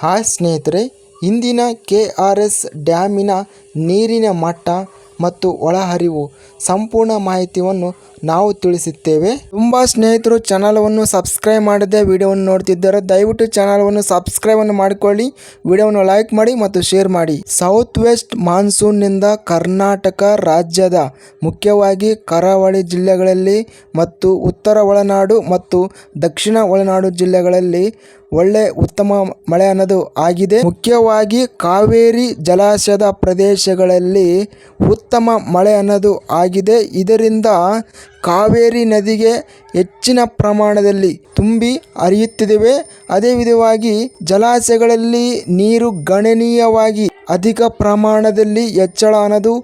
Hi ಸ್ನೇಹಿತರೆ, ಇಂದಿನ KRS ಡ್ಯಾಮಿನ ನೀರಿನ ಮಟ್ಟ ಮತ್ತು ಒಳಹರಿವು ಸಂಪೂರ್ಣ ಮಾಹಿತಿಯನ್ನು ನಾವು ತಿಳಿಸುತ್ತೇವೆ. ತುಂಬ ಸ್ನೇಹಿತರು ಚಾನಲವನ್ನು ಸಬ್ಸ್ಕ್ರೈಬ್ ಮಾಡದೆ ವಿಡಿಯೋವನ್ನು ನೋಡ್ತಿದ್ದಾರೆ. ದಯವಿಟ್ಟು ಚಾನಲನ್ನು ಸಬ್ಸ್ಕ್ರೈಬ್ ಮಾಡಿಕೊಳ್ಳಿ, ವಿಡಿಯೋವನ್ನು ಲೈಕ್ ಮಾಡಿ ಮತ್ತು ಶೇರ್ ಮಾಡಿ. ಸೌತ್ ವೆಸ್ಟ್ ಮಾನ್ಸೂನ್ನಿಂದ ಕರ್ನಾಟಕ ರಾಜ್ಯದ ಮುಖ್ಯವಾಗಿ ಕರಾವಳಿ ಜಿಲ್ಲೆಗಳಲ್ಲಿ ಮತ್ತು ಉತ್ತರ ಒಳನಾಡು ಮತ್ತು ದಕ್ಷಿಣ ಒಳನಾಡು ಜಿಲ್ಲೆಗಳಲ್ಲಿ ಒಳ್ಳೆ ಉತ್ತಮ ಮಳೆ ಅನ್ನೋದು ಆಗಿದೆ. ಮುಖ್ಯವಾಗಿ ಕಾವೇರಿ ಜಲಾಶಯದ ಪ್ರದೇಶಗಳಲ್ಲಿ ಉತ್ತಮ ಮಳೆ ಅನ್ನೋದು ಆಗಿದೆ. ಇದರಿಂದ ಕಾವೇರಿ ನದಿಗೆ ಹೆಚ್ಚಿನ ಪ್ರಮಾಣದಲ್ಲಿ ತುಂಬಿ ಹರಿಯುತ್ತಿವೆ. ಅದೇ ವಿಧವಾಗಿ ಜಲಾಶಯಗಳಲ್ಲಿ ನೀರು ಗಣನೀಯವಾಗಿ ಅಧಿಕ ಪ್ರಮಾಣದಲ್ಲಿ ಹೆಚ್ಚಳ ಅನ್ನೋದು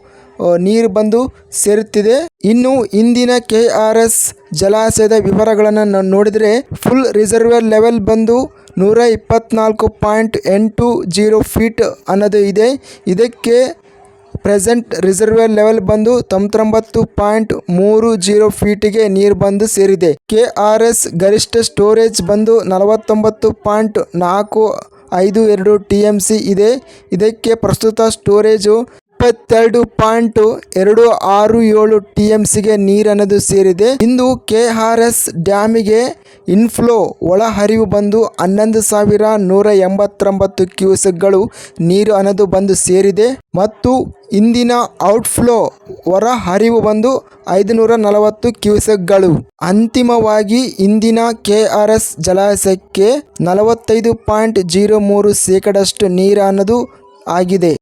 ನೀರು ಬಂದು ಸೇರುತ್ತಿದೆ. ಇನ್ನು ಇಂದಿನ KRS ಜಲಾಶಯದ ವಿವರಗಳನ್ನು ನೋಡಿದರೆ ಫುಲ್ ರಿಸರ್ವೇರ್ ಲೆವೆಲ್ ಬಂದು 124.80 ಫೀಟ್ ಅನ್ನೋದು ಇದೆ. ಇದಕ್ಕೆ ಪ್ರೆಸೆಂಟ್ ರಿಸರ್ವೇರ್ ಲೆವೆಲ್ ಬಂದು 99.30 ಫೀಟಿಗೆ ನೀರು ಬಂದು ಸೇರಿದೆ. KRS ಗರಿಷ್ಠ ಸ್ಟೋರೇಜ್ ಬಂದು 49.452 TMC ಇದೆ. ಇದಕ್ಕೆ ಪ್ರಸ್ತುತ ಸ್ಟೋರೇಜು 22.267 TMCಗೆ ನೀರನ್ನೋದು ಸೇರಿದೆ. ಇಂದು KRS ಡ್ಯಾಮಿಗೆ ಇನ್ಫ್ಲೋ ಒಳಹರಿವು ಬಂದು 11,189 ಕ್ಯೂಸೆಕ್ಗಳು ನೀರು ಅನ್ನೋದು ಬಂದು ಸೇರಿದೆ ಮತ್ತು ಇಂದಿನ ಔಟ್ಫ್ಲೋ ಹೊರ ಹರಿವು ಬಂದು 540 ಕ್ಯೂಸೆಕ್ಗಳು. ಅಂತಿಮವಾಗಿ ಇಂದಿನ KRS ಜಲಾಶಯಕ್ಕೆ 45.03% ನೀರು ಅನ್ನೋದು ಆಗಿದೆ.